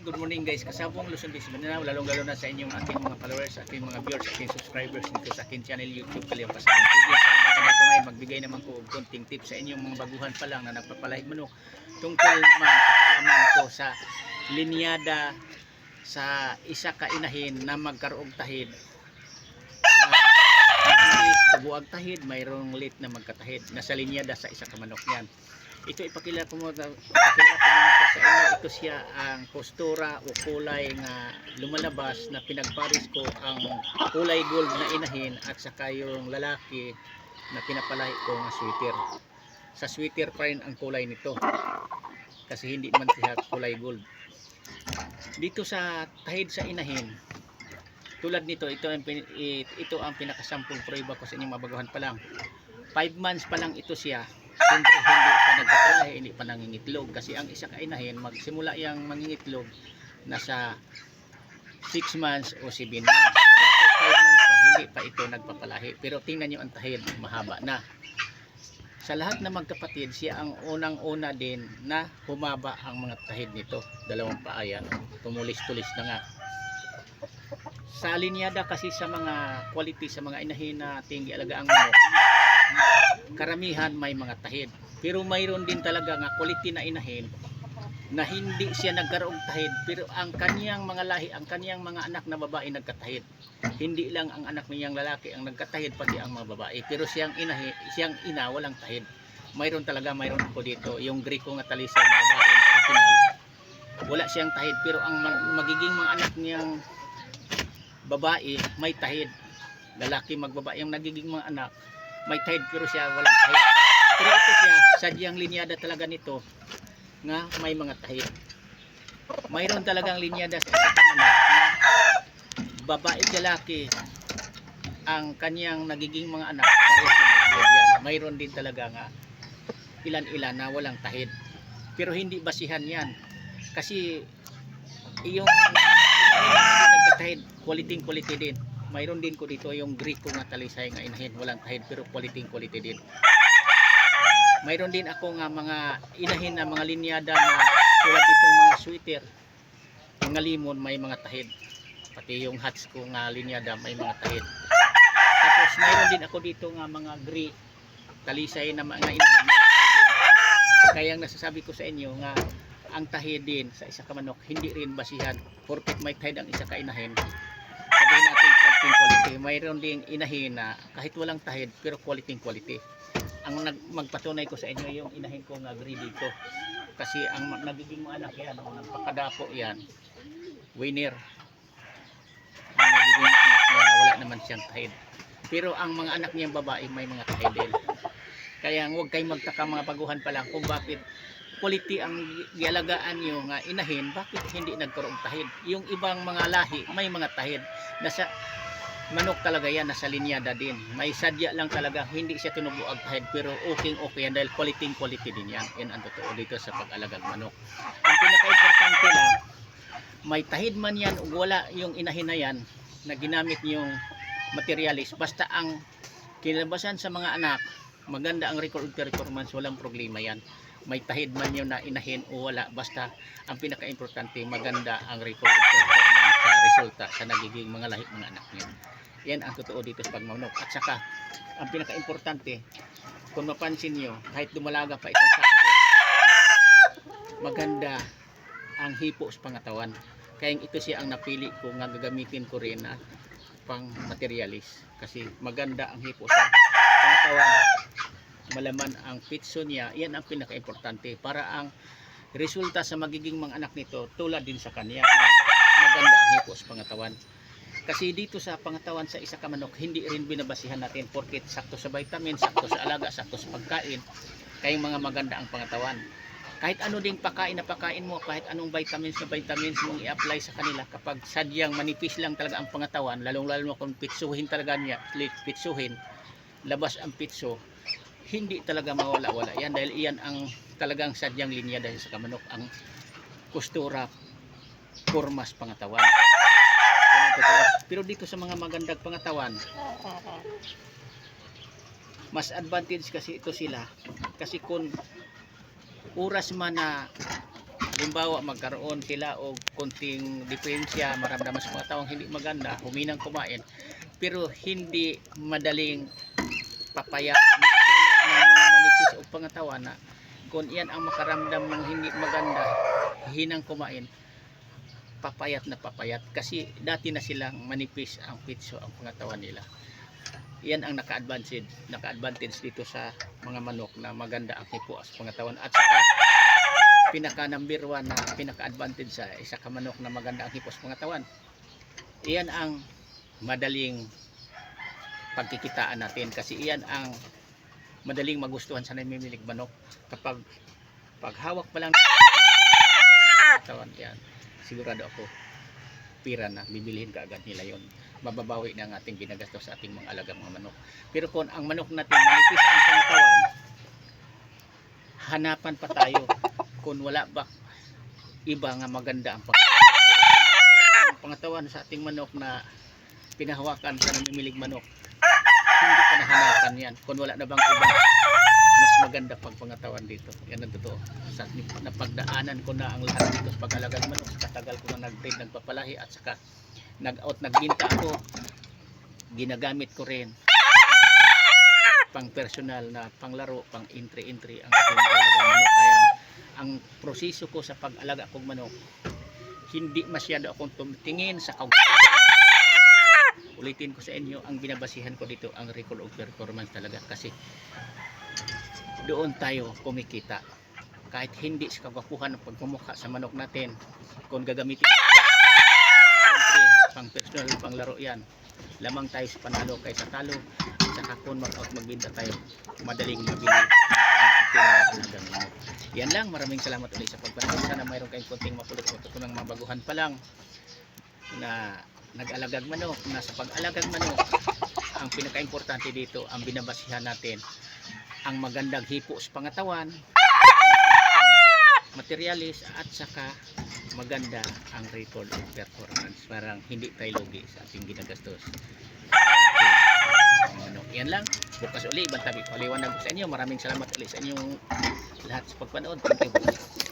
Good morning guys, kasabong Luzon Bis Mindanao, lalong-lalo na sa inyong aking mga followers, aking mga viewers, aking subscribers dito sa aking channel YouTube Kalyang Pasabong TV. Sa mga ito ngayon, magbigay naman ko konting tips sa inyong mga baguhan pa lang na nagpapalahig manok tungkol naman sa kaalaman ko sa linyada sa isa ka inahin na magkaroog tahid na mabilis tubuag tahid, mayroong late na magkatahid nasa linyada sa isa ka manok niyan. Ito ipakilala ko muna sa inyo. Ito siya ang postura o kulay nga lumalabas na pinagparis ko ang kulay gold na inahin at saka yung lalaki na pinapalahi ko nga sweater. Sa sweater pa rin ang kulay nito kasi hindi man siya kulay gold. Dito sa tahid sa inahin, tulad nito, ito ang pinakasampung prueba ko sa inyong mabaguhan pa lang. 5 months pa lang ito siya. Siyempre hindi pa nagpapalahi, hindi pa nangingitlog kasi ang isa ka inahin magsimula yang mangingitlog nasa 6 months o 7 months. Pero 5 months pa hindi pa ito nagpapalahi. Pero tingnan nyo ang tahid, mahaba na. Sa lahat na magkapatid, siya ang unang-una din na humaba ang mga tahid nito. Dalawang paa yan, tumulis-tulis na nga. Sa linyada kasi sa mga quality sa mga inahin na tinggi alaga ang manok, karamihan may mga tahid, pero mayroon din talaga nga quality na inahin na hindi siya nagkaroong tahid, pero ang kaniyang mga lahi, ang kaniyang mga anak na babae nagkatahid. Hindi lang ang anak niyang lalaki ang nagkatahid, pati ang mga babae, pero siyang ina walang tahid. Mayroon ako dito yung Greco nga talisay na babae na original, wala siyang tahid, pero ang magiging mga anak niyang babae may tahid. Lalaki magbabae ang nagiging mga anak may tahid, pero siya walang tahid. Pero ito siya, sadyang linyada talaga nito nga may mga tahid. Mayroon talagang linyada sa manok na babae lalaki ang kanyang nagiging mga anak pares. Mayroon din talaga nga ilan-ilan na walang tahid, pero hindi basihan yan kasi yung nagkatahid, quality din. Mayroon din ko dito yung Greco nga talisay nga inahin, walang tahid pero quality din. Mayroon din ako nga mga inahin na mga linyada na tulad ditong mga sweater, mga limon may mga tahid. Pati yung hats ko nga linyada may mga tahid. Tapos mayroon din ako dito nga mga gray talisay na mga inahin. Kaya ang nasasabi ko sa inyo nga ang tahid din sa isa ka manok hindi rin basihan porket may tahid ang isa ka inahin. Sabihin natin quality. Mayroon ding inahin na kahit walang tahid pero quality. Ang magpatunay ko sa inyo yung inahin ko nga gray dito. Kasi ang nagiging mga anak yan, nagpakadako yan, winner. Ang nagiging mga anak niya na wala naman siyang tahid. Pero ang mga anak niyang babae may mga tahid din. Kaya huwag kayong magtaka mga baguhan pa lang kung bakit quality ang gialagaan nyo nga inahin, bakit hindi nagkaroong tahid. Yung ibang mga lahi may mga tahid. Nasa manok talaga yan, nasa linyada din. May sadya lang talaga, hindi siya tinubuag tahid, pero okay yan dahil quality din yan. Yan ang totoo dito sa pag-alagang manok. Ang pinaka-importante lang, may tahid man yan o wala yung inahin na yan na ginamit yung materialis, basta ang kinabasan sa mga anak maganda ang record performance, walang problema yan. May tahid man yun na inahin o wala, basta ang pinaka-importante maganda ang record performance sa resulta sa nagiging mga lahi mga anak niya. Yan ang totoo dito sa pagmamanok. At saka ang pinaka-importante, kung mapansin nyo, kahit dumalaga pa itong sako, maganda ang hipo sa pangatawan. Kaya ito siya ang napili ko nga gagamitin ko rin na pang materialis kasi maganda ang hipo sa pangatawan, malaman ang pitso niya. Yan ang pinaka-importante para ang resulta sa magiging mga anak nito tulad din sa kanya, maganda ang hipo sa pangatawan. Kasi dito sa pangatawan sa isa ka manok, hindi rin binabasihan natin porket sakto sa vitamin, sakto sa alaga, sakto sa pagkain, kayong mga maganda ang pangatawan. Kahit ano ding pakain na pakain mo, kahit anong vitamins mong i-apply sa kanila, kapag sadyang manipis lang talaga ang pangatawan, lalong-lalo kung pitsuhin talaga niya, labas ang pitso, hindi talaga mawala-wala yan dahil iyan ang talagang sadyang linya dahil sa kamanok, ang postura, formas pangatawan. Pero dito sa mga magandang pangatawan, mas advantage kasi ito sila kasi kung oras man na Halimbawa, magkaroon sila o konting diferensya, maramdaman sa mga taong hindi maganda, huminang kumain, pero hindi madaling papaya tulad ng mga manipis o pangatawan na kung iyan ang makaramdam ng hindi maganda, hinang kumain, papayat na papayat kasi dati na silang manipis ang pitso ang pangatawan nila. Yan ang naka-advantage dito sa mga manok na maganda ang hipo sa pangatawan. At saka pinaka number 1 na pinaka-advantage sa isa ka manok na maganda ang hipo sa pangatawan, iyan ang madaling pagkikitaan natin kasi iyan ang madaling magustuhan sa namimilig manok. Kapag paghawak pa lang ng katawan, yan, sigurado ako pira na, bibilihin ka agad nila yon. Mababawi na ang ating ginagastos sa ating mga alagang mga manok. Pero kung ang manok natin manipis ang pangatawan, hanapan pa tayo kung wala ba iba nga maganda ang pangatawan. Pero kung maganda ang pangatawan sa ating manok na pinahawakan sa namimilig manok, hindi ka nahanapan yan. Kung wala na bang iba mas maganda pag pangatawan dito. Yan ang totoo. Sa napagdaanan ko na ang lahat dito sa pag-alaga ng manok. Katagal ko na nag-breed, nagpapalahi at saka nag-out, nagbinta ako. Ginagamit ko rin pang personal na panglaro, pang entry ang aking alaga ng manok. Kaya ang proseso ko sa pag-alaga kong manok, hindi masyado akong tumitingin sa kagustuhan. Ulitin ko sa inyo, ang binabasihan ko dito ang record of performance talaga kasi doon tayo kumikita. Kahit hindi sa kagwapuhan ng pagmumukha sa manok natin, kung gagamitin natin pang personal, pang laro yan, lamang tayo sa panalo kaysa talo. At saka kung mag-out magbinta tayo, madaling mabili ang ating alagang manok. Yan lang, maraming salamat ulit sa pagpanood. Sana mayroon kayong konting mapulot o tutunang mga baguhan pa lang na nag-alagag manok. Na sa pag-alagag manok, ang pinaka-importante dito, ang binabasihan natin, ang magandang hipo sa pangatawan, materialis, at saka maganda ang record of performance. Parang hindi tayo lugi sa ating ginagastos. Yan lang. Bukas uli, ibang tabi paliwanag ko sa inyo. Maraming salamat ulit sa inyong lahat sa pagpanood. Thank you.